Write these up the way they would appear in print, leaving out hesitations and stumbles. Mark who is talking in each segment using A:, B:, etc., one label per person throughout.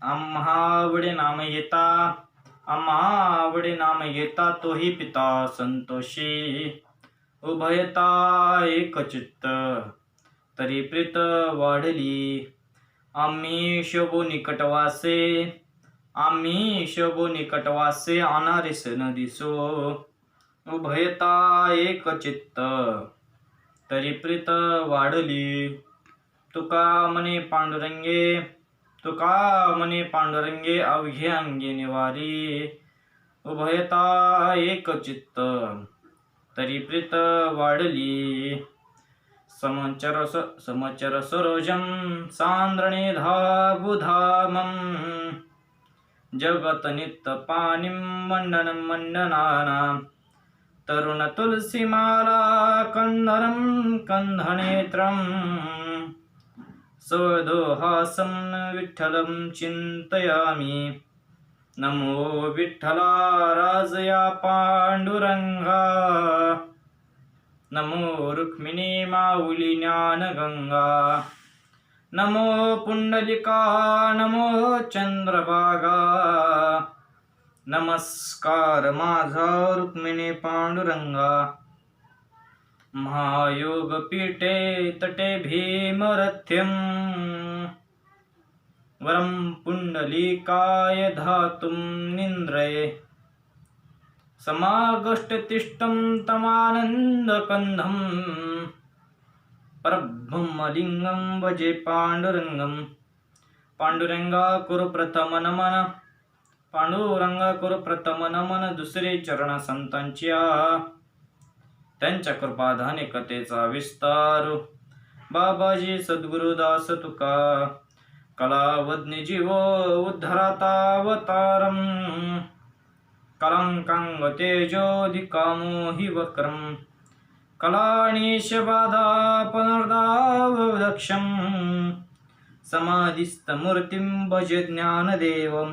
A: आम्हावडे नाम येता, आम्हावडे नाम येता, तोही पिता संतोषी. उभयता एक चित्त, तरी प्रीत वाढली. आम्ही शोभो निकटवासे, आम्ही शोभो निकटवासे, अनारिस न दिसो. उभयता एक चित्त, तरी प्रीत वाढली. तुका म्हणे पांडुरंगे, तुका म्हणे पांडुरंगे, अवघे अंगे निवारी. उभयता एक चित्त, तरी प्रीत वाढली. समचर सरोजम सांद्रणे धाबुधामं. जगत नित्य पाणिं मंडनं मंडनानां. तरुण तुलसीमाला कंधरं कंधनेत्रं. सवदोहासं विठ्ठलं चिंतयामि. नमो विठ्ठला राजया पांडुरंगा. नमो रुक्मिणी माऊली ज्ञानगंगा. नमो पुंडलिका, नमो चंद्रभागा. नमस्कार माझा रुक्मिणी पांडुरंगा. महायोग पीठे तटे भीमरथ्यं. वरं पुंडलिकाय धातुं निन्द्रये. समागष्टतिष्ठं तमानन्दकन्धं. परब्रह्मलिंगं भजे पांडुरंगं. पांडुरंगा कुरु प्रथम नमन, पांडुरंगा कुरु प्रथम नमन. दुसरे चरण संतांच्या, त्यांच्या कृपाधाने कथेचा विस्तार. बाबाजी सद्गुरुदास तुका, कलावज्ञ जीव उद्धराता अवतारम. कलंकांग तेजोधिकामो हि वक्रम. कलाणीश बाधा पुनर्दावदक्षं. समाधिस्थमूर्तिं भजे ज्ञानदेवं.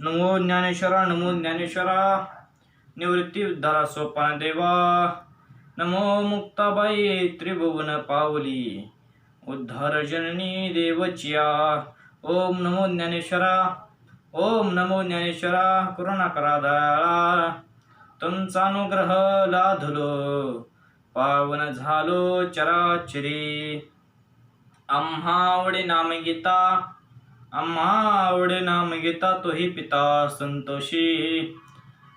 A: नमो ज्ञानेश्वरा, नमो ज्ञानेश्वरा. निवृत्ती उद्धारा सोपान देवा. नमो मुक्ताबाई त्रिभुवन पावली. उद्धार जननी देवचिया. ओम नमो ज्ञानेश्वरा, ओम नमो ज्ञानेश्वरा. करुणा करा दयाळा, तुमचा अनुग्रह लाधलो. पावन झालो चराचरी. आम्हावडे नाम गीता, आम्हावडे नाम गीता, तोही पिता संतोषी.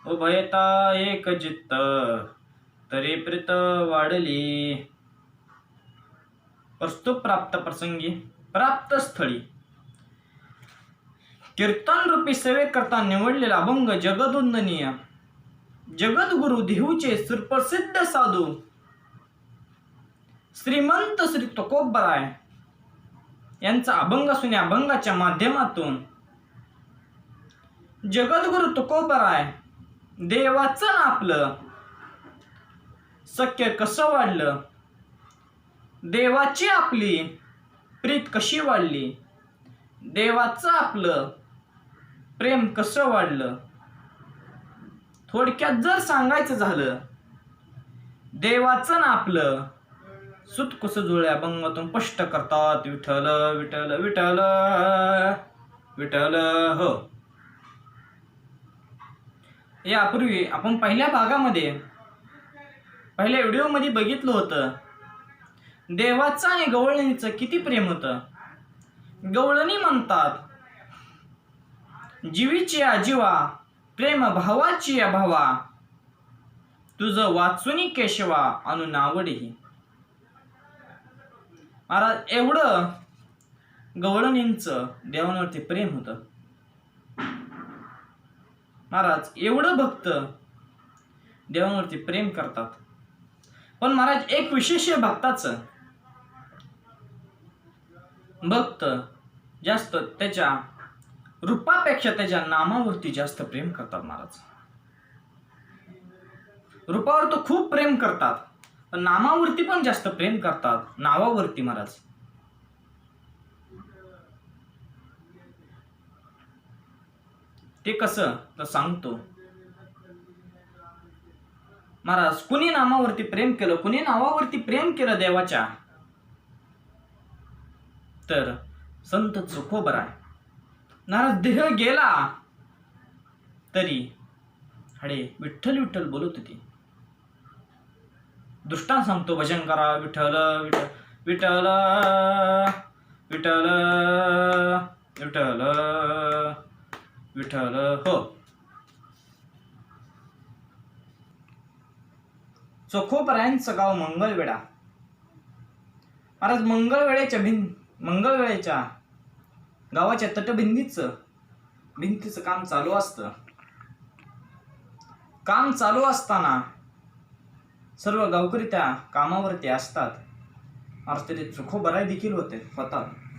A: उभयता एक चित्त, तरी प्रीत वाढली. वस्तू प्राप्त प्रसंगी, प्राप्त स्थळी. कीर्तन रूपी सेवे करता निवडलेला अभंग जगदवंदनीय जगद्गुरु देहूचे सुप्रसिद्ध साधू श्रीमंत श्री तुकोबराय यांचा अभंग असून या अभंगाच्या माध्यमातून जगद्गुरु तुकोबराय देवाचं आपलं सख्य कसं वाढलं, देवाची आपली प्रीत कशी वाढली, देवाचं आपलं प्रेम कसं वाढलं. थोडक्यात जर सांगायचं झालं, देवाचं ना आपलं सुत कसं जुळल्या अभंगातून स्पष्ट करतात. विठ्ठल विठ्ठल विठ्ठल विठ्ठल हो. यापूर्वी आपण पहिल्या भागामध्ये, पहिल्या व्हिडिओमध्ये बघितलं होतं देवाचं आणि गवळणीचं किती प्रेम होतं. गवळणी म्हणतात, जीवीची आजीवा, प्रेम भावाची भावा, तुझं वाचुनी केशवा अनु नावडेही. महाराज एवढं गवळणींचं देवांवरती प्रेम होतं. महाराज एवढं भक्त देवांवरती प्रेम करतात. पण महाराज एक विशेष भक्ताचं, भक्त जास्त त्याच्या रूपापेक्षा त्याच्या नामावरती जास्त प्रेम करतात. महाराज रूपावर तो खूप प्रेम करतात, पण नामावरती पण जास्त प्रेम करतात. नावावरती महाराज ते कसं तर सांगतो. महाराज कुणी नामावरती प्रेम केलं, कुणी नावावरती प्रेम केलं देवाच्या, तर संत तुकोबराय. महाराज देह गेला तरी हाडे विठ्ठल विठ्ठल बोलत होती. दृष्टांत सांगतो, भजन करा विठ्ठल विठ्ठल विठ्ठल विठ्ठल विठ्ठल. हो. चोखोबरायांचं गाव मंगळवेढा. महाराज मंगळवेळेच्या गावाच्या भिंतीचं काम चालू असतं. काम चालू असताना सर्व गावकरी त्या कामावरती असतात. महाराज तिथे चोखोबराय देखील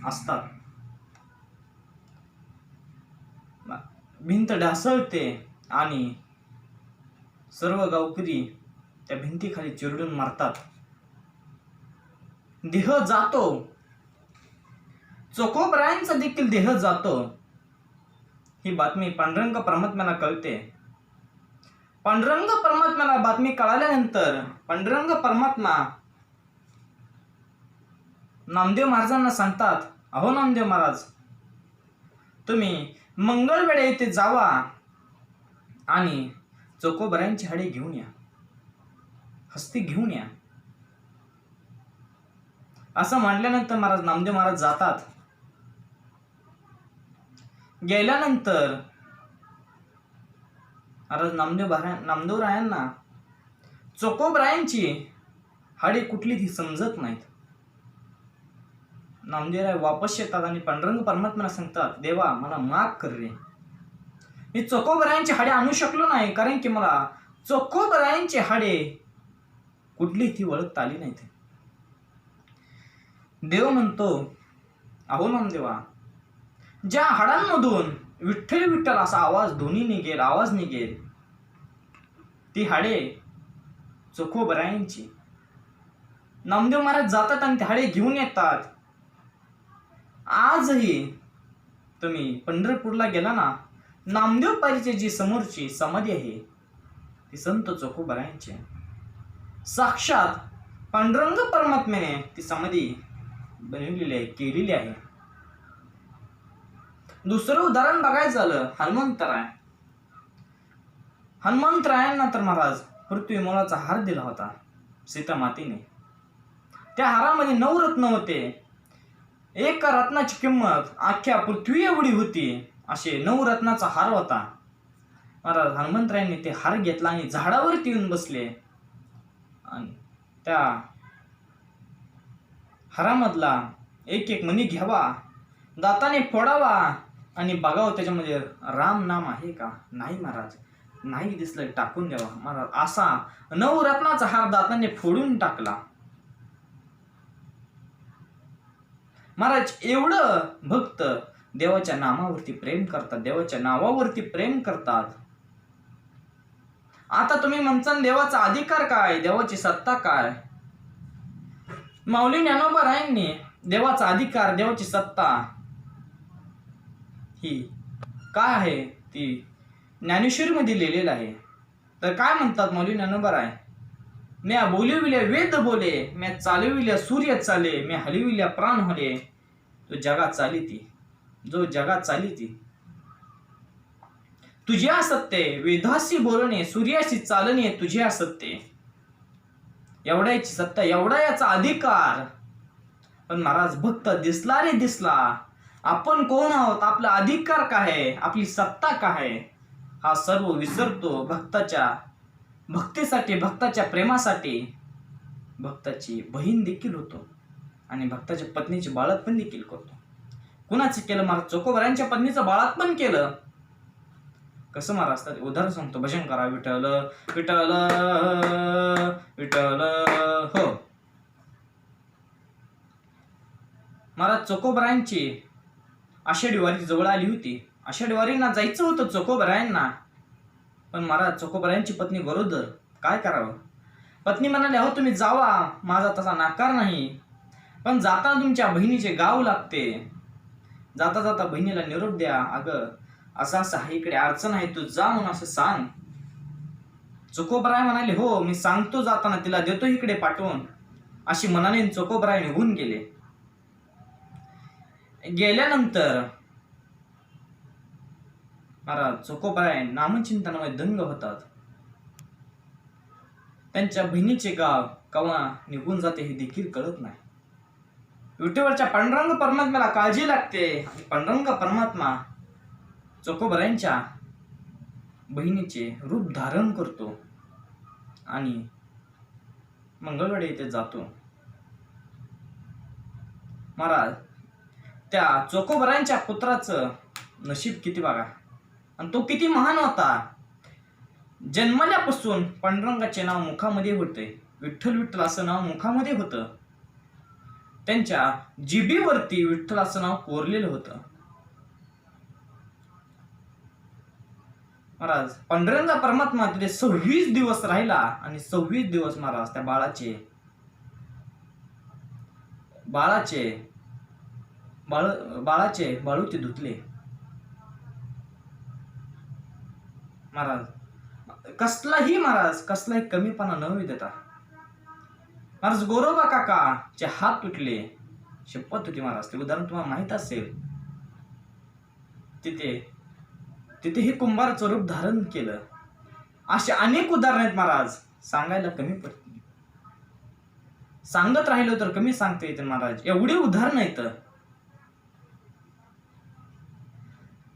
A: असतात. भिंत ढासळते आणि सर्व गावकरी त्या भिंतीखाली चिरडून मारतात. देह जातो. चोखोबरायांचा देखील देह जातो. ही बातमी पांडुरंग परमात्म्याला कळते. पांडुरंग परमात्म्याला बातमी कळाल्यानंतर पांडुरंग परमात्मा नामदेव महाराजांना सांगतात, अहो नामदेव महाराज, तुम्ही मंगळवेढा येथे जावा आणि चोखोबरायांची हाडे घेऊन या, हस्ती घेऊन या. असं म्हटल्यानंतर नामदेव महाराज जातात. गेल्यानंतर महाराज नामदेवरायांना चोखोबरायांची हाडे कुठली ती समजत नाहीत. नामदेवराय वापस येतात आणि पांडुरंग परमात्म्याला सांगतात, देवा मला माफ कर रे, मी चोखोबरायांची हाडे आणू शकलो नाही, कारण की मला चोखोबरायांची हाडे कुठली ती ओळखता आली नाहीत. देव म्हणतो, अहो नामदेवा, ज्या हाडांमधून विठ्ठल विठ्ठल असा आवाज निघेल ती हाडे चोखोबरायांची. नामदेव महाराज जातात आणि ते हाडे घेऊन येतात. आजही तुम्ही पंढरपूरला गेला ना, नामदेव पारीची जी समोरची समाधी आहे ती संत चोखोबरायांची. साक्षात पांडुरंग परमात्म्याने ती समाधी बनवलेली आहे, केलेली आहे. दुसरं उदाहरण बघायचं झालं हनुमंतरायांना तर महाराज पृथ्वी मोलाचा हार दिला होता सीता मातेने. त्या हारामध्ये 9 रत्न होते. एका रत्नाची किंमत अख्ख्या पृथ्वी एवढी होती. असे 9 रत्नाचा हार होता. महाराज हनुमंतरायांनी ते हार घेतला आणि झाडावरती येऊन बसले आणि त्या हारामधला एक मणी घ्यावा, दाताने फोडावा आणि बघावं त्याच्यामध्ये राम नाम आहे का. नाही महाराज, नाही दिसलं, टाकून द्यावा. महाराज असा 9 रत्नाचा हार दाताने फोडून टाकला. महाराज एवढं भक्त देवाच्या नामावरती प्रेम करतात, देवाच्या नावावरती प्रेम करतात. आता तुम्ही म्हणता देवाचा अधिकार काय, देवाची सत्ता काय. माऊली ज्ञानोबारायांनी देवाचा अधिकार, देवाची सत्ता ही काय आहे ती ज्ञानेश्वरीमध्ये लिहिलेलं आहे. तर काय म्हणतात माऊली ज्ञानोबाराय, म्या बोलिविल्या वेद बोले, म्या चालविल्या सूर्य चाले, म्या हलविल्या प्राण होले, तो जगात चालिती, जो जगात चालिती. तुझ्या सत्ते वेदाशी बोलणे, सूर्याशी चालणे तुझ्या सत्ते. एवढ्याची सत्ता, एवढा याचा अधिकार. पण महाराज भक्त दिसला रे दिसला, आपण कोण आहोत, आपला अधिकार काय आहे, आपली सत्ता काय आहे, हा सर्व विसरतो. भक्तीसाठी, भक्ताच्या प्रेमासाठी भक्ताची बहीण देखील होतो आणि भक्ताच्या पत्नीचे बाळातपण देखील करतो. कुणाचे केलं महाराज, चोखोबरायांच्या पत्नीचं बाळातपण केलं. कसं महाराज, तर उदाहरण सांगतो, भजन करा विठ्ठल विठ्ठल विठ्ठल. हो. महाराज चोखोबरायांची आषाढी वारी जवळ आली होती. आषाढी वारीना जायचं होतं चोखोबरायांना, पण महाराज चोखोबरायांची पत्नी गरोदर. काय करावं. पत्नी म्हणाली, अहो तुम्ही जावा, माझा तसा नाकार नाही, पण जाताना तुमच्या बहिणीचे गाव लागते, जाता जाता बहिणीला निरोप द्या, अगं असं असं आहे, इकडे अडचण आहे, तू जा म्हणून असं सांग. चोखोबराय म्हणाले, हो मी सांगतो, जाताना तिला देतो इकडे पाठवून. अशी मनाने चोखोबराय निघून गेले. गेल्यानंतर महाराज चोखोबाई नामचिंतनामध्ये दंग होतात. त्यांच्या बहिणीचे गाव केव्हा निघून जाते हे देखील कळत नाही. विठ्ठलच्या पांडुरंग परमात्म्याला काळजी लागते. पांडुरंग परमात्मा चोखोबाईंच्या बहिणीचे रूप धारण करतो आणि मंगळवाडी येथे जातो. महाराज त्या चोखोबाईंच्या पुत्राचं नशीब किती बघा, आणि तो किती महान होता. जन्मल्यापासून पांडुरंगाचे नाव मुखामध्ये होते. विठ्ठल विठ्ठल असं नाव मुखामध्ये होतं. त्यांच्या जिभेवरती विठ्ठल असं नाव कोरलेलं होतं. महाराज पांडुरंग परमात्मा तिथे 26 दिवस राहिला आणि 26 दिवस महाराज त्या बाळाचे बाळूचे धुतले. महाराज कसलाही कमीपणा न देता महाराज गोरोबा काकाचे हात तुटले. शपथ होती महाराज, ते उदाहरण तुम्हाला माहित असेल. तिथे हे कुंभाराचं रूप धारण केलं. असे अनेक उदाहरण आहेत महाराज, सांगायला कमी पडते. सांगत राहिलो तर कमी सांगता येते महाराज, एवढी उदाहरण आहेत.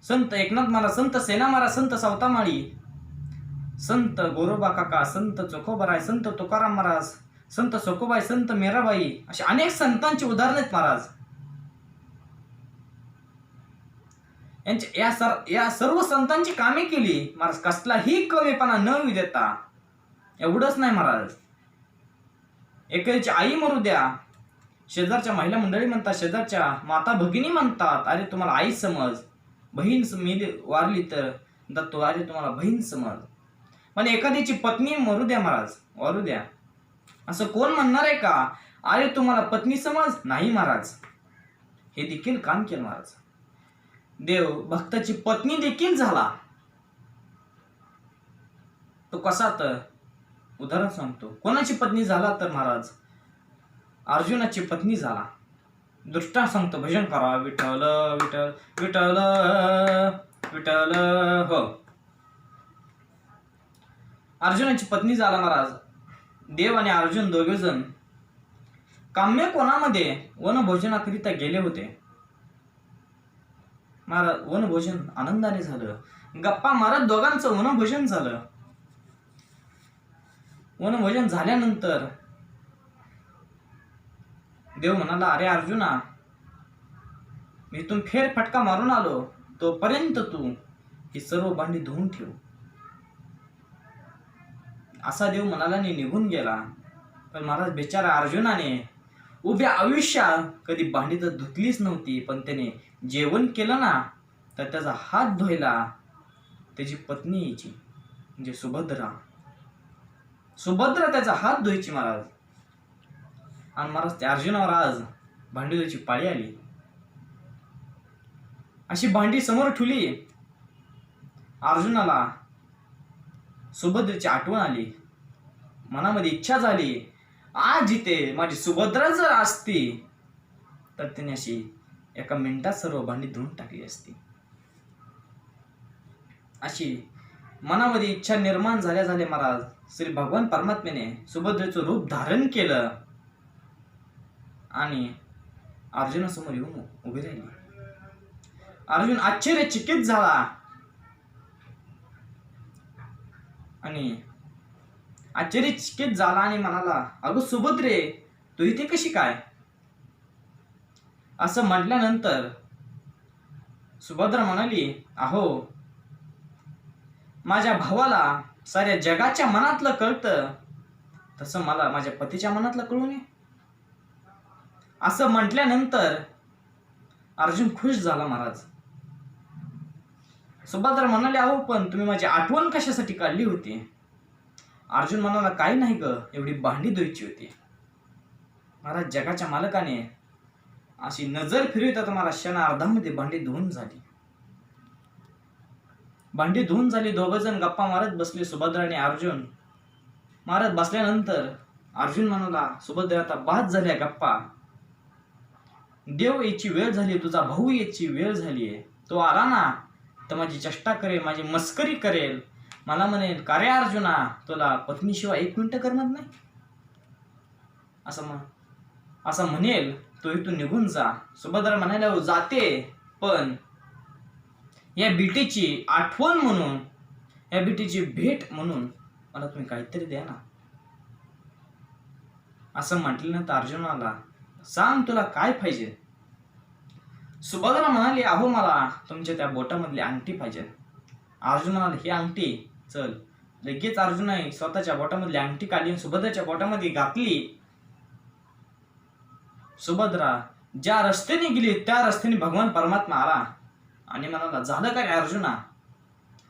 A: संत एकनाथ महाराज, संत सेना महाराज, संत सावतामाळी, संत गोरोबा काका, संत चोखोबाराय, संत तुकाराम महाराज, संत सखोबाई, संत मीराबाई, असे अनेक संतांची उदाहरण आहेत महाराज. या सर्व संतांची कामे केली महाराज, कसलाही कमीपणा न देता. एवढंच नाही महाराज, एकेची आई मरू द्या, शेजारच्या महिला मंडळी म्हणतात, शेजारच्या माता भगिनी म्हणतात, अरे तुम्हाला आई समज, बहीण मेली वारली तर दत्तो, अरे तुम्हाला बहीण समज. पण एखाद्याची पत्नी मरू द्या महाराज, वारू द्या, असं कोण म्हणणार आहे का? अरे तुम्हाला पत्नी समज नाही महाराज, हे देखील काम केलं महाराज. देव भक्ताची पत्नी देखील झाला. तो कसा? तर उदाहरण सांगतो. कोणाची पत्नी झाला तर महाराज अर्जुनाची पत्नी झाला. दृष्टांत सांगतो, भजन करा, विठ्ठल विठ्ठल विठ्ठल विठ्ठल. हो, अर्जुनाची पत्नी झाला महाराज. देव आणि अर्जुन दोघे जण काम्य कोणामध्ये वनभोजनाकरिता गेले होते. महाराज वनभोजन आनंदाने झालं, गप्पा मारत दोघांचं वनभोजन झालं. वनभोजन झाल्यानंतर देव म्हणाला, अरे अर्जुना, मी इथून फेरफटका मारून आलो, तोपर्यंत तू ही सर्व भांडी धुवून ठेव. असा देव म्हणाला आणि निघून गेला. पण महाराज बिचारा अर्जुनाने उभ्या आयुष्यात कधी भांडी तर धुतलीच नव्हती, पण त्याने जेवण केलं ना, तर त्याचा हात धुवायला त्याची पत्नी यायची, म्हणजे सुभद्रा त्याचा हात धुवायची महाराज. आणि महाराज त्या अर्जुनावर आज भांडी धुवायची पाळी आली. अशी भांडी समोर ठेवली. अर्जुनाला सुभद्रेची आठवण आली, मनामध्ये इच्छा झाली, आज इथे माझी सुभद्रा जर असती तर तिने अशी एका मिनिटात सर्व भांडी धुवून टाकली असती. अशी मनामध्ये इच्छा निर्माण झाल्या महाराज श्री भगवान परमात्म्याने सुभद्रेचं रूप धारण केलं आणि अर्जुनासमोर येऊन उभे राहिले. अर्जुन आश्चर्यचकित झाला आणि म्हणाला, अगं सुभद्रे, तू इथे कशी काय? असं म्हटल्यानंतर सुभद्रा म्हणाली, अहो, माझ्या भावाला साऱ्या जगाच्या मनातलं कळतं, तसं मला माझ्या पतीच्या मनातलं कळू नये. असं म्हटल्यानंतर अर्जुन खुश झाला महाराज. सुभद्रा म्हणाले, अहो पण तुम्ही माझी आठवण कशासाठी काढली होती? अर्जुन म्हणाला, काही नाही ग, एवढी भांडी धुवायची होती. महाराज जगाच्या मालकाने अशी नजर फिरवतात महाराज, क्षणा अर्धामध्ये भांडी धुवून झाली. दोघ जण गप्पा मारत बसले, सुभद्रा आणि अर्जुन. मारत बसल्यानंतर अर्जुन म्हणाला, सुभद्रा आता बाद झाल्या गप्पा, देव याची वेळ झाली, तुझा भाऊ याची वेळ झालीये, तो आला ना तर माझी चेष्टा करेल, माझी मस्करी करेल, मला म्हणेल का रे अर्जुना तुला पत्नीशिवाय 1 मिनिट करमत नाही, असं म्हणेल. तो इथून निघून जा. सुभद्रा म्हणायला जाते, पण या बेटीची आठवण म्हणून, या बेटीची भेट म्हणून मला तुम्ही काहीतरी द्या ना. असं म्हटल्यानंतर अर्जुनाला सांग तुला काय पाहिजे. सुभद्रा म्हणाली अहो मला तुमच्या त्या बोटामधली अंगठी पाहिजे. अर्जुन म्हणाले ही अंगठी चल. लगेच अर्जुनाने स्वतःच्या बोटामधली अंगठी काढली, सुभद्राच्या बोटामध्ये घातली. सुभद्रा ज्या रस्त्याने गेली त्या रस्त्याने भगवान परमात्मा आला आणि म्हणाला झालं काय अर्जुना.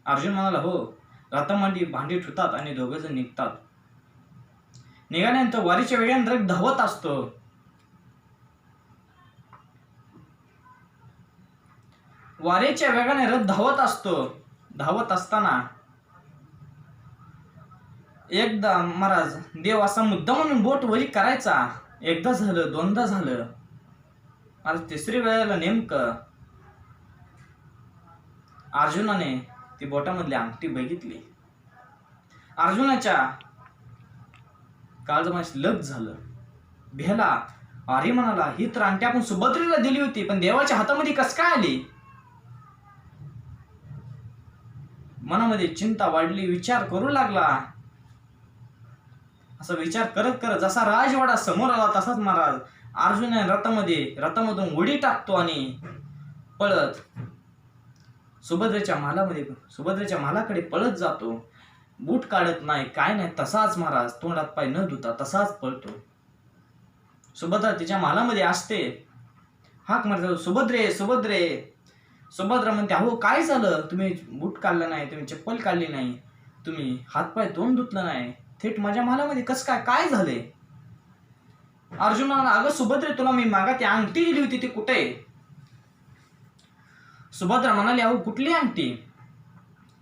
A: अर्जुन म्हणाला हो. रथामध्ये भांडी ठेवतात आणि दोघे जण निघतात. निघाल्यानंतर वारीच्या वेळेने रथ धावत असतो. वारेच्या वेगाने रथ धावत असतो. धावत असताना एकदा महाराज देव असा मुद्दा म्हणून बोट वरी करायचा. एकदा झालं, दोनदा झालं, आज तिसरी वेळेला नेमकं अर्जुनाने ती बोटामधली अंगठी बघितली. अर्जुनाच्या काळजामध्ये लग झालं. भेला अरे म्हणाला ही तर अंगठी आपण सुभद्रेला दिली होती, पण देवाच्या हातामध्ये कस काय आली. मनामध्ये चिंता वाढली, विचार करू लागला. असा विचार करत करत जसा राजवाडा समोर आला तसाच महाराज अर्जुनाने रथामधून उडी टाकतो आणि पळत सुभद्रेच्या महालाकडे पळत जातो. बूट काढत नाही, काय नाही, तसाच महाराज तोंडात पाय न धुता तसाच पळतो. सुभद्रा तिच्या महालामध्ये असते. हाक मारतो सुभद्रे सुभद्रे. सुभद्रा म्हणते अहो काय झालं, तुम्ही बूट काढलं नाही, तुम्ही चप्पल काढली नाही, तुम्ही हातपाय तोंड धुतलं नाही, थेट माझ्या महालामध्ये कस काय झाले. अर्जुनाला अगं सुभद्रे तुला मी मागा ती अंगठी दिली होती ती कुठे. सुभद्रा म्हणाली अहो कुठली अंगठी,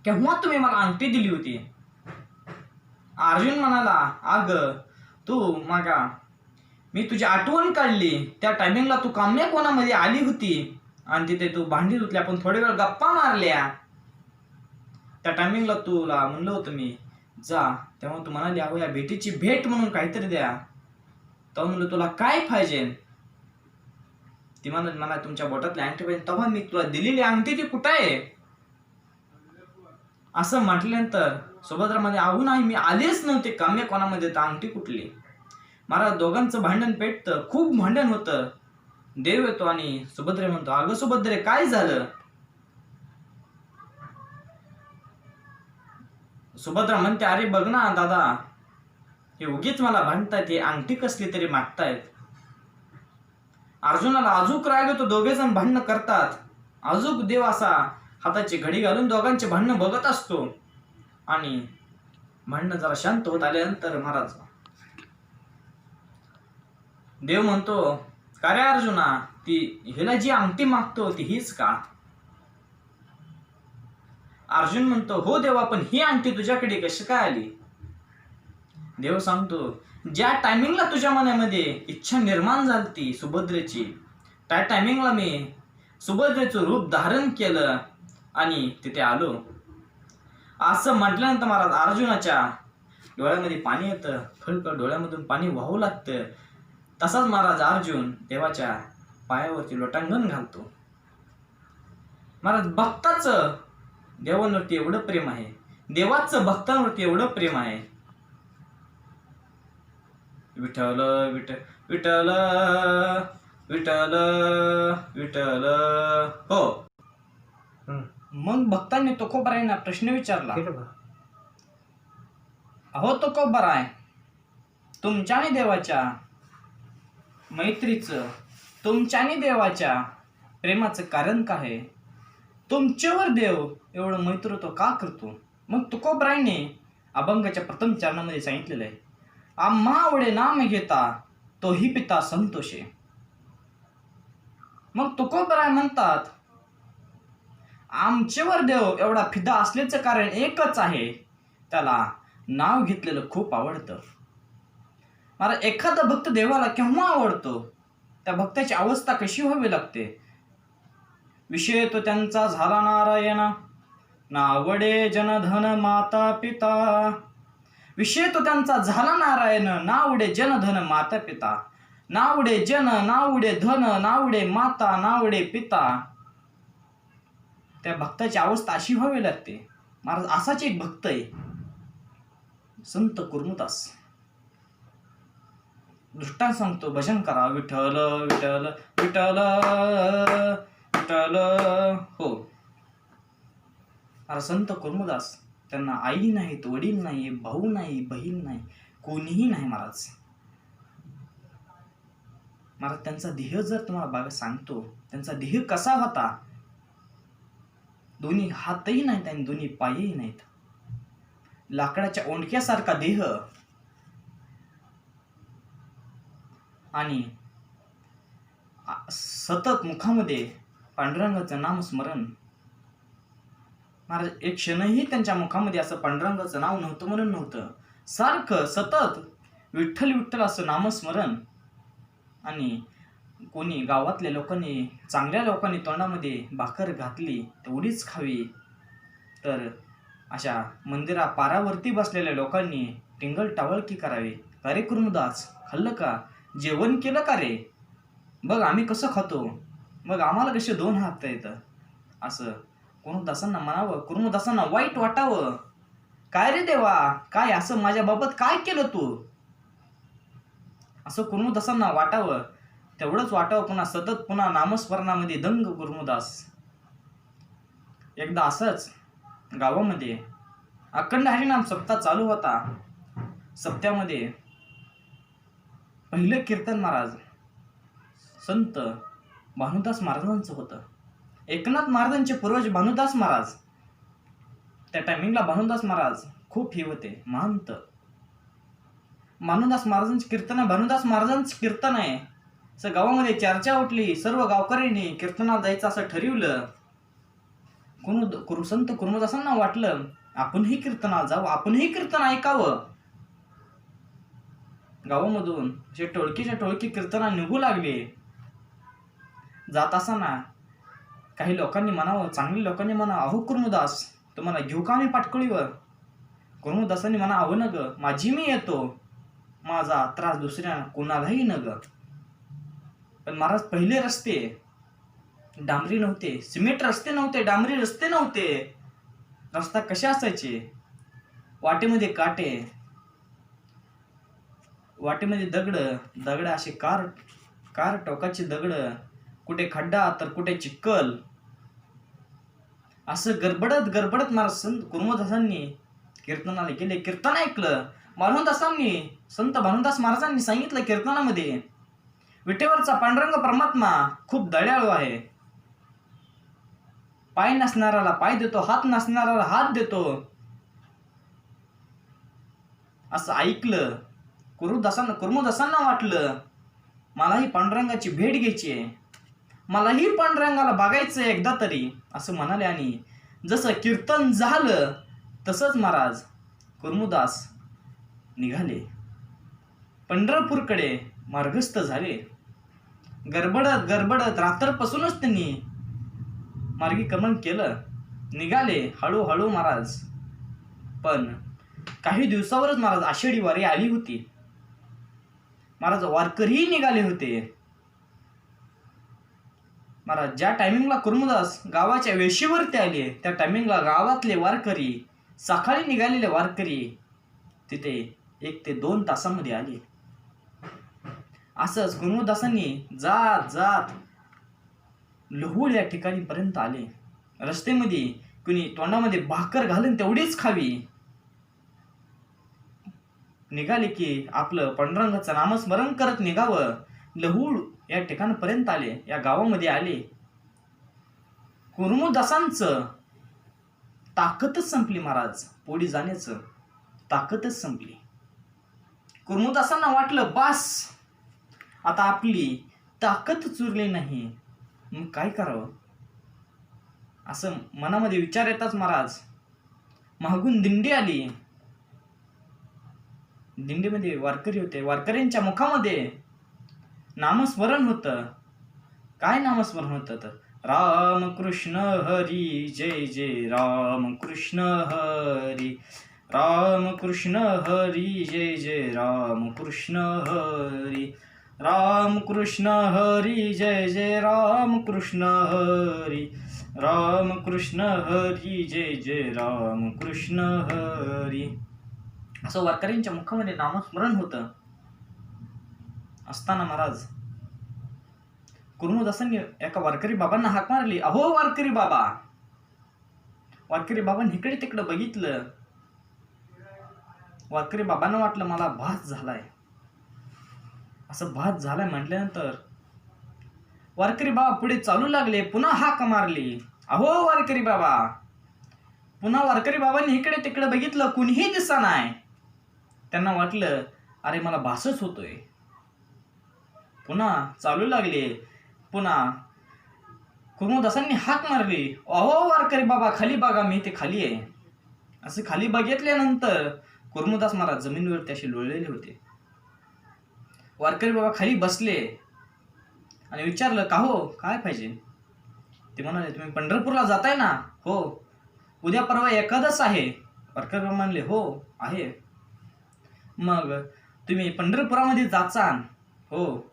A: केव्हा तुम्ही मला अंगठी दिली होती. अर्जुन म्हणाला अग तू मागा मी तुझी आठवण काढली, त्या टायमिंगला तू काम्या कोणामध्ये आली होती आणि तिथे तू भांडी धुतल्या, पण थोडे वेळ गप्पा मारल्या. त्या टायमिंगला तुला म्हणलं होतं मी जा, तेव्हा तू म्हणाली अहो या भेटीची भेट म्हणून काहीतरी द्या. तेव्हा म्हणलं तुला काय पाहिजे. ती म्हणत मला तुमच्या बोटातली अंगठी पाहिजे. तेव्हा मी तुला दिलेली अंगठी ती कुठं आहे. असं म्हटल्यानंतर सुभद्रा मध्ये अहो नाही मी आलेच नव्हते काम्या कोणामध्ये, तर अंगठी कुठली. महाराज दोघांचं भांडण पेटतं, खूप भांडण होतं. देव येतो आणि सुभद्रे म्हणतो अगं सुभद्रे काय झालं. सुभद्रा म्हणते अरे बघ ना दादा हे उगीच मला भांडतायत, हे अंगठी कसली तरी मागतायत. अर्जुनाला अजूक राग येतो, दोघे जण भांडणं करतात. अजूक देव असा हाताची घडी घालून दोघांचे भांडणं बघत असतो. आणि भांडणं जरा शांत होत आल्यानंतर महाराज देव म्हणतो का रे अर्जुना ती हिला जी अंगठी मागतो ती हीच का. अर्जुन म्हणतो हो देवा पण ही अंगठी तुझ्याकडे कशी काय आली. देव सांगतो ज्या टायमिंगला तुझ्या मनामध्ये इच्छा निर्माण झाली सुभद्रेची, त्या टायमिंगला मी सुभद्रेचं रूप धारण केलं आणि तिथे आलो. असं म्हटल्यानंतर महाराज अर्जुनाच्या डोळ्यामध्ये पाणी येतं, फळकळ डोळ्यामधून पाणी वाहू लागतं. तसाच महाराज अर्जुन देवाच्या पायावरती लोटांगण घालतो. महाराज भक्ताचं देवांवरती एवढं प्रेम आहे, देवाचं भक्तांवरती एवढं प्रेम आहे. विठ्ठल विठ्ठल विठ्ठल विठ्ठल हो. मग भक्तांनी तुकोबारायांना प्रश्न विचारला अहो तुकोबाराय तुमच्या आणि देवाच्या मैत्रीचं, तुमच्या आणि देवाच्या प्रेमाचं कारण काय आहे. तुमच्यावर देव एवढं मैत्रीत्व का करतो. मग तुकोबारायांनी अभंगाच्या प्रथम चरणामध्ये सांगितलेलं आहे आम्हा आवडे नाम घेता तोही पिता संतोषे. मग तुकोबाराय म्हणतात आमच्यावर देव एवढा फिदा असल्याचं कारण एकच आहे, त्याला नाव घेतलेलं खूप आवडतं. मला एखादा भक्त देवाला केव्हा आवडतो, त्या भक्ताची अवस्था कशी व्हावी लागते. विषय तो त्यांचा झाला नारायण नावडे जनधन माता पिता. विषय तो त्यांचा झाला नारायण. नावडे जनधन माता पिता. नावडे जन, नावडे धन, नावडे माता, नावडे पिता. त्या भक्ताची अवस्था अशी व्हावी लागते. महाराज असाच एक भक्त आहे संत कुर्मदास. दृष्टांत सांगतो, भजन करा विठ्ठल विठ्ठल विठ्ठल विठ्ठल. हो, अरे संत कुर्मदास, त्यांना आई नाहीत, वडील नाही, भाऊ नाही, बहीण नाही, कोणीही नाही महाराज. महाराज त्यांचा देह जर तुम्हाला बघा सांगतो, त्यांचा देह कसा होता. दोन्ही हातही नाहीत आणि दोन्ही पायही नाहीत. लाकडाच्या ओंडक्यासारखा देह आणि सतत मुखामध्ये पांडुरंगाचं नामस्मरण. महाराज एक क्षणही त्यांच्या मुखामध्ये असं पांडुरंगाचं नाव नव्हतं म्हणून नव्हतं. सारखं सतत विठ्ठल विठ्ठल असं नामस्मरण. आणि कोणी गावातल्या लोकांनी, चांगल्या लोकांनी तोंडामध्ये भाकर घातली तेवढीच खावी, तर अशा मंदिरा पारावरती बसलेल्या लोकांनी टिंगल टावळकी करावी. अरे कुर्मदास, खाल्लं का? जेवण केलं का रे? बघ आम्ही कसं खातो, मग आम्हाला कसे 2 हात येतं. असं कुर्मदासांना म्हणावं, कुर्मदासांना वाईट वाटावं. काय रे देवा, काय असं माझ्या बाबत काय केलं तू? असं कुर्मदासांना वाटावं. तेवढंच वाटावं पुन्हा सतत पुन्हा नामस्मरणामध्ये दंग कुर्मदास. एकदा असंच गावामध्ये अखंड हरिनाम सप्ताह चालू होता. सप्त्यामध्ये पहिलं कीर्तन महाराज संत भानुदास महाराजांचं होतं. एकनाथ महाराजांचे पूर्वज भानुदास महाराज. त्या टायमिंगला भानुदास महाराज खूप हे होते, महंत. भानुदास महाराजांची कीर्तन, भानुदास महाराजांचं कीर्तन आहे. असं गावामध्ये चर्चा उठली. सर्व गावकऱ्यांनी कीर्तनाला जायचं असं ठरवलं. संत कुर्मदासांना वाटलं आपणही कीर्तनाला जावं, आपणही कीर्तन ऐकावं. गावामधून जे टोळकीच्या टोळकी कीर्तना निघू लागले. जात असताना काही लोकांनी म्हणावं, चांगल्या लोकांनी म्हणा, अहो कुर्मदास, तुम्हाला घेऊ का मी पाटकळीवर? कुर्मदासांनी म्हणा, अहो न ग, माझी मी येतो, माझा त्रास दुसऱ्या कोणालाही न ग. पण महाराज पहिले रस्ते डांबरी नव्हते, सिमेंट रस्ते नव्हते, डांबरी रस्ते नव्हते. रस्ता कसे असायचे? वाटेमध्ये काटे, वाटेमध्ये दगड असे कार टोकाचे दगड, कुठे खड्डा तर कुठे चिखल. असं गडबडत महाराज संत कुर्मदासांनी कीर्तनाला गेले. कीर्तन ऐकलं. भानुदासांनी, संत भानुदास महाराजांनी सांगितलं कीर्तनामध्ये, विटेवरचा पांडुरंग परमात्मा खूप दयाळू आहे. पाय नसणाऱ्याला पाय देतो, हात नसणाऱ्याला हात देतो. असं ऐकलं. कुर्मदासांना वाटलं मलाही पांडुरंगाची भेट घ्यायची आहे, मलाही पांडुरंगाला बघायचं एकदा तरी, असं म्हणाले. आणि जसं कीर्तन झालं तसंच महाराज कुर्मदास निघाले, पंढरपूरकडे मार्गस्थ झाले. गडबडत रात्रपासूनच त्यांनी मार्गीक्रमण केलं. निघाले हळूहळू महाराज. पण काही दिवसावरच महाराज आषाढी वारी आली होती. महाराज वारकरी निघाले होते. महाराज ज्या टायमिंगला कुर्मदास गावाच्या वेशीवरती आले, त्या टायमिंगला गावातले वारकरी, सकाळी निघालेले वारकरी तिथे 1 ते 2 तासामध्ये आले. असंच कुर्मदासांनी जात लहुळ या ठिकाणी पर्यंत आले. रस्त्यामध्ये कुणी तोंडामध्ये भाकर घालून तेवढीच खावी. निघाले की आपलं पांडुरंगाचं नामस्मरण करत निघावं. लहुळ या ठिकाणापर्यंत आले, या गावामध्ये आले. कुर्मदासांचं ताकदच संपली महाराज. पुढे जाण्याचं ताकदच संपली. कुर्मदासांना वाटलं बास, आता आपली ताकद चुरली नाही, मग काय करावं असं मनामध्ये विचार येताच महाराज मागून दिंडी आली. दिंडीमध्ये वारकरी होते. वारकऱ्यांच्या मुखामध्ये नामस्मरण होतं. काय नामस्मरण होतं? तर राम कृष्ण हरी जय जय राम कृष्ण हरी. राम कृष्ण हरी जय जय राम कृष्ण हरी. राम कृष्ण हरी जय जय राम कृष्ण हरी. राम कृष्ण हरी जय जय राम कृष्ण हरी. असं वारकऱ्यांच्या मुखामध्ये नामस्मरण होतं असताना महाराज कुर्मदासांनी एका वारकरी बाबांना हाक मारली. अहो वारकरी बाबा. वारकरी बाबांनी इकडे तिकडे बघितलं. वारकरी बाबांना वाटलं मला भास झालाय. असं भास झालाय म्हटल्यानंतर वारकरी बाबा पुढे चालू लागले. पुन्हा हाक मारली. अहो वारकरी बाबा. पुन्हा वारकरी बाबांनी इकडे तिकडे बघितलं. कुणीही दिसा नाही. त्यांना वाटलं अरे मला भासच होतोय. पुन्हा चालू लागले. पुन्हा कुर्मदासांनी हाक मारली. अहो वारकरी बाबा खाली बघा मी ते खाली आहे. असं खाली बघितल्यानंतर कुर्मदास महाराज जमिनीवरती असे लोळलेले होते. वारकरी बाबा खाली बसले आणि विचारलं का हो काय पाहिजे. ते म्हणाले तुम्ही पंढरपूरला जाताय ना. हो. उद्या परवा एकादश आहे. वारकरी बाबा म्हणले हो आहे. मग तुम्ही पंढरपुरामध्ये जाचान. हो.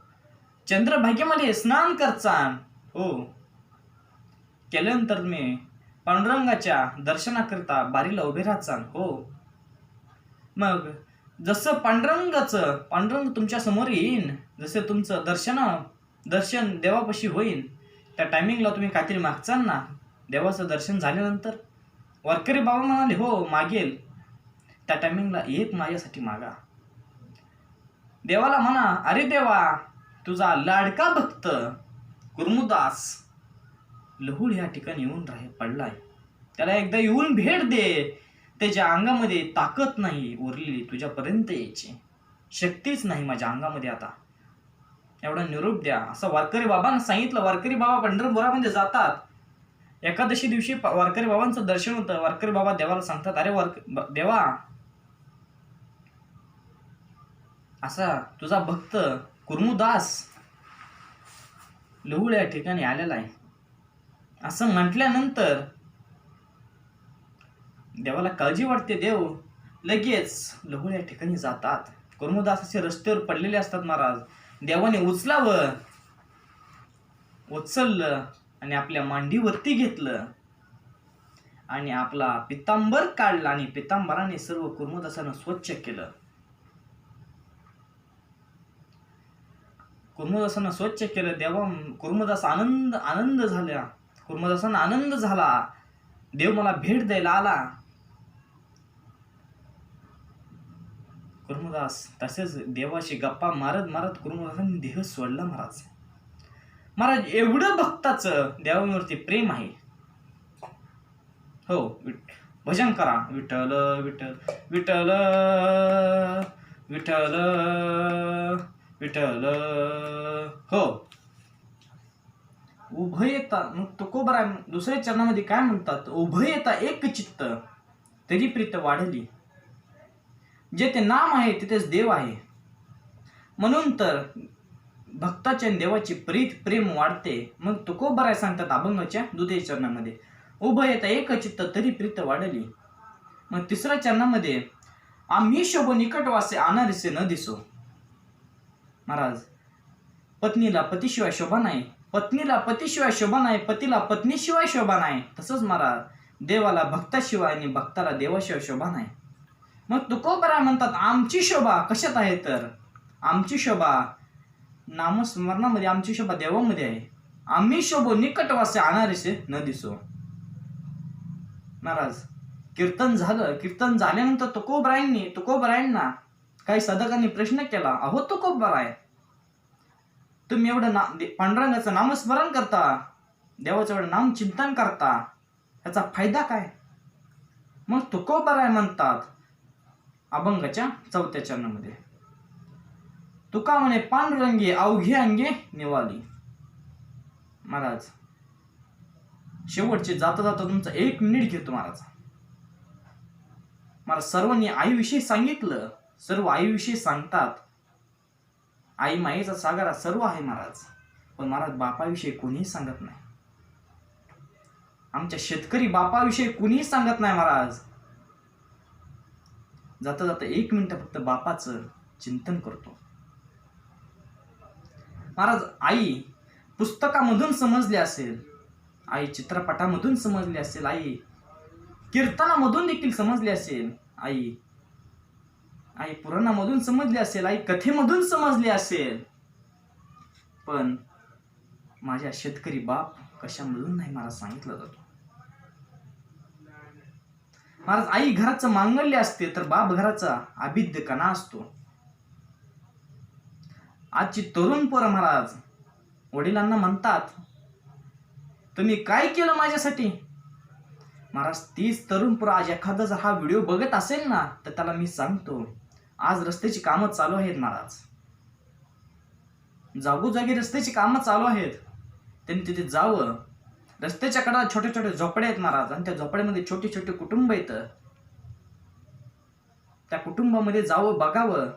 A: चंद्रभागेमध्ये स्नान करचान. हो. केल्यानंतर तुम्ही पांडुरंगाच्या दर्शनाकरता बारीला उभे राहचान. हो. मग जसं पांडुरंग तुमच्या समोर येईन, जसं तुमचं दर्शन देवापाशी होईल, त्या टायमिंगला तुम्ही काहीतरी मागचाल ना देवाचं दर्शन झाल्यानंतर. वारकरी बाबा म्हणाले हो मागेल. त्या टायमिंगला एक माझ्यासाठी मागा. देवाला म्हणा अरे देवा तुझा लाडका भक्त कुर्मदास लहूळ या ठिकाणी येऊन पडलाय. त्याला एकदा येऊन भेट दे. त्याच्या अंगामध्ये ताकद नाही उरलेली तुझ्यापर्यंत यायची. शक्तीच नाही माझ्या अंगामध्ये आता. एवढा निरोप द्या असं वारकरी बाबांना सांगितलं. वारकरी बाबा पंढरपुरामध्ये जातात. एकादशी दिवशी वारकरी बाबांचं दर्शन होतं. वारकरी बाबा देवाला सांगतात अरे देवा असा तुझा भक्त कुर्मदास लहूळ या ठिकाणी आलेला आहे. असं म्हटल्यानंतर देवाला काळजी वाटते. देव लगेच लहूळ या ठिकाणी जातात. कुर्मदास असे रस्त्यावर पडलेले असतात. महाराज देवाने उचललं आणि आपल्या मांडीवरती घेतलं आणि आपला पितांबर काढला आणि पितांबराने सर्व कुर्मदासांना स्वच्छ केलं. कुर्मदासांना स्वच्छ केलं. कुर्मदास आनंद झाला. कुर्मदासांना आनंद झाला. देव मला भेट द्यायला आला. कुर्मदास तसेच देवाशी गप्पा मारत कुर्मदासांनी देह सोडला. महाराज एवढं भक्ताचं देवावरती प्रेम आहे. हो. भजन करा विठ्ठल विठ्ठल विठ्ठल विठ्ठल विठ्ठल. हो. उभयता मग तुकोबरा दुसऱ्या चरणामध्ये काय म्हणतात. उभयता एक चित्त तरी प्रीत वाढली. जे ते नाम आहे तिथेच देव आहे. म्हणून तर भक्ताच्या देवाची प्रेम वाढते. मग तुकोबराय सांगतात अभंगाच्या द्वितीय चरणामध्ये उभयता एक चित्त तरी प्रीत वाढली. मग तिसऱ्या चरणामध्ये आम्ही शोभो निकटवासे आणारीसे न दिसो. महाराज पत्नीला पतीशिवाय शोभा नाही. पत्नीला पतीशिवाय शोभा नाही. पतीला पत्नीशिवाय शोभा नाही. तसंच महाराज देवाला भक्ताशिवाय आणि भक्ताला देवाशिवाय शोभा नाही. मग तुकोबराय म्हणतात आमची शोभा कशात आहे तर आमची शोभा नामस्मरणामध्ये. आमची शोभा देवामध्ये आहे. आम्ही शोभो निकटवासे आणारीसे न दिसो. महाराज कीर्तन झालं. कीर्तन झाल्यानंतर तुकोबरायांना काही साधकांनी प्रश्न केला. अहो तुकोबराय तुम्ही एवढं पांडुरंगाचं नामस्मरण करता, देवाचं एवढं नाम चिंतन करता, याचा फायदा काय. मग तुकोबराय म्हणतात अभंगाच्या 4थ्या चरणामध्ये तुका म्हणे पांडुरंगी अवघे अंगे निवाली. महाराज शेवटचे जाता तुमचा 1 मिनिट घेतो. महाराज सर्वांनी आईविषयी सांगितलं. सर्व आईविषयी सांगतात. आई मायेचा सागर सर्व आहे महाराज. पण महाराज बापाविषयी कोणीही सांगत नाही. आमच्या शेतकरी बापाविषयी कुणीही सांगत नाही महाराज. जाता जाता 1 मिनिट फक्त बापाचं चिंतन करतो. महाराज, आई पुस्तकामधून समजली असेल, आई चित्रपटामधून समजली असेल, आई कीर्तनामधून देखील समजली असेल, आई पुराणामधून समजली असेल, आई कथेमधून समजली असेल, पण माझ्या शेतकरी बाप कशामधून नाही महाराज सांगितलं जातो. महाराज, आई घराचं मांगल्य असते तर बाप घराचा अभिद्य कणा असतो. आजची तरुण पोरं महाराज वडिलांना म्हणतात, तुम्ही काय केलं माझ्यासाठी? महाराज, तीच तरुण पोरं आज एखादा जर हा व्हिडिओ बघत असेल ना, तर त्याला मी सांगतो, आज रस्त्याची कामं चालू आहेत महाराज. जागोजागी रस्त्याची कामं चालू आहेत. त्यांनी तिथे जावं. रस्त्याच्या कडेला छोटे छोटे झोपडे आहेत महाराज, आणि त्या झोपड्यामध्ये छोटे छोटे कुटुंब आहेत. त्या कुटुंबामध्ये जावं, बघावं.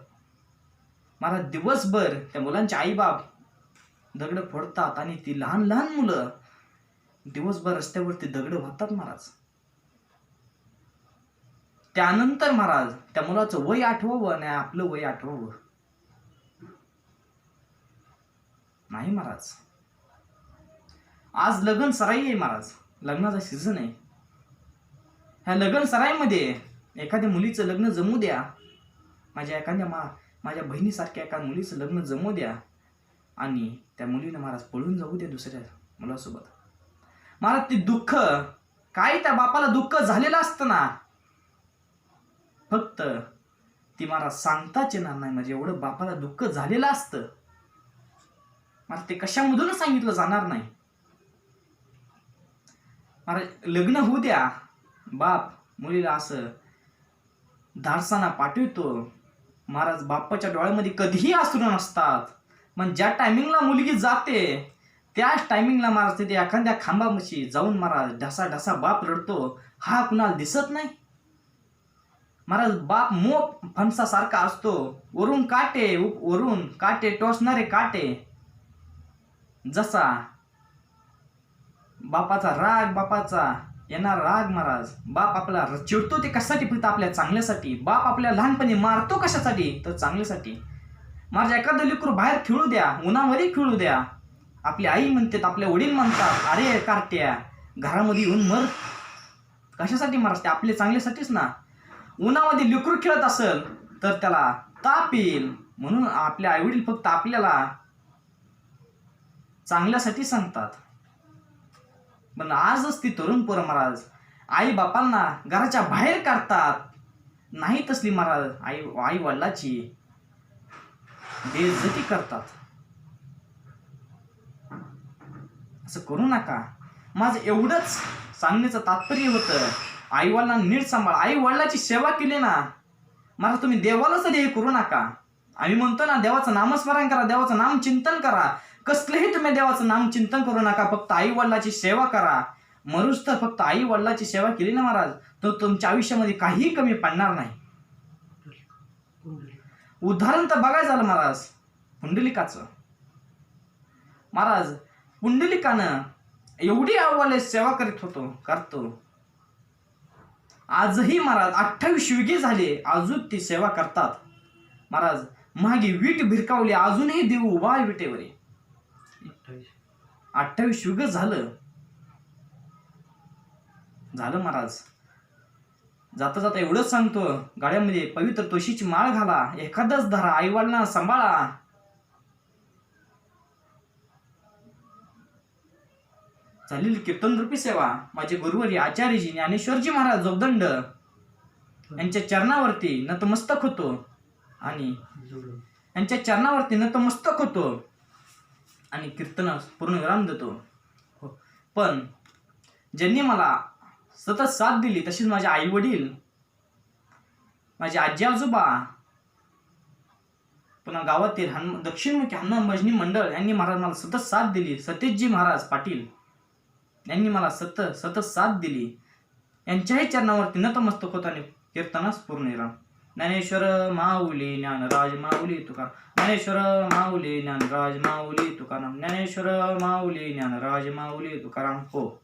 A: महाराज, दिवसभर त्या मुलांचे आईबाप दगड फोडतात आणि ती लहान लहान मुलं दिवसभर रस्त्यावरती दगड वाहतात महाराज. त्यानंतर महाराज त्या मुलाचं वय आठवावं आणि आपलं वय आठवावं नाही महाराज. आज लग्न सराई आहे महाराज, लग्नाचा सीझन आहे. ह्या लग्न सराईमध्ये एखाद्या मुलीचं लग्न जमू द्या, माझ्या बहिणीसारख्या एका मुलीचं लग्न जमू द्या, आणि त्या मुलीनं महाराज पळून जाऊ द्या दुसऱ्या मुलासोबत. महाराज, ते दुःख काय त्या बापाला दुःख झालेलं असतं ना, फक्त ती महाराज सांगताच येणार नाही. म्हणजे एवढं बापाला दुःख झालेलं असतं महाराज, ते कशामधून सांगितलं जाणार नाही. महाराज, लग्न होऊ द्या, बाप मुलीला असं धाडसाना पाठवतो महाराज. बापाच्या डोळ्यामध्ये कधीही अश्रू नसतात, पण ज्या टायमिंगला मुलगी जाते त्याच टायमिंगला महाराज तिथे एखाद्या खांबापाशी जाऊन महाराज ढसा ढसा बाप रडतो. हा कुणाला दिसत नाही महाराज. बाप मोप फणसासारखा असतो, वरून काटे टोचणारे काटे. जसा बापाचा राग, बापाचा येणार राग महाराज, बाप आपला चिडतो ते कशासाठी? फक्त आपल्या चांगल्यासाठी. बाप आपल्या लहानपणी मारतो कशासाठी? तर चांगल्यासाठी. महाराज, एखादं लेकरू बाहेर खेळू द्या, उन्हामध्ये खेळू द्या, आपली आई म्हणते, आपले वडील म्हणतात, अरे कार्ट्या घरामध्ये येऊन मर. कशासाठी महाराज? ते आपल्या चांगल्यासाठीच ना. उन्हामध्ये लेकरू खेळत असेल तर त्याला ताप येईल, म्हणून आपले आई वडील फक्त आपल्याला चांगल्यासाठी सांगतात. पण आजच ती तरुण पोरं महाराज आई बापांना घराच्या बाहेर काढतात. नाही तसली महाराज आई वडिलाची बेइज्जती करतात. असं करू नका. माझं एवढंच सांगण्याचं तात्पर्य होतं, आई वडिलांना नीट सांभाळा. आई वडिलाची सेवा केली ना महाराज, तुम्ही देवाला सध्या हे करू नका. आम्ही म्हणतो ना, देवाचं नामस्मरण करा, देवाचं नाम चिंतन करा. कसलंही तुम्ही देवाचं नाम चिंतन करू नका, फक्त आई वडिलाची सेवा करा. मरुस तर फक्त आई वडिलाची सेवा केली ना महाराज, तर तुमच्या आयुष्यामध्ये काहीही कमी पडणार नाही. उदाहरण तर बघायचं झालं महाराज पुंडलिकाचं. महाराज, पुंडलिकानं एवढी आव्हाने सेवा करतो. आजही महाराज 28 युगे झाले, अजून ती सेवा करतात. महाराज, मागे वीट भिरकावली, अजूनही देव उभा आहे विटेवर. 28 युग झालं महाराज. जाता जाता एवढंच सांगतो, गाड्यामध्ये पवित्र तुळशीची माळ घाला, एखादाच धरा, आई वडिलांना सांभाळा. चालेल कीर्तन रूपी सेवा माझे गुरुवर्य आचार्यजी ज्ञानेश्वरजी महाराज जोगदंड यांच्या चरणावरती नतमस्तक होतो आणि कीर्तनास पूर्ण विराम देतो. पण ज्यांनी मला सतत साथ दिली, तशीच माझे आई वडील, माझे आजी आजोबा, पुन्हा गावातील दक्षिणमुखी हनुमान भजनी मंडळ यांनी महाराज मला सतत साथ दिली. सतेजजी महाराज पाटील यांनी मला सतत साथ दिली. यांच्याही चरणावरती नतमस्तक होतो आणि कीर्तनास पूर्ण विराम. ज्ञानेश्वर माऊली ज्ञानराज माऊली तुकाराम, ज्ञानेश्वर माऊली ज्ञानराज माऊली तुकाराम, ज्ञानेश्वर माऊली ज्ञानराज माऊली तुकाराम. हो.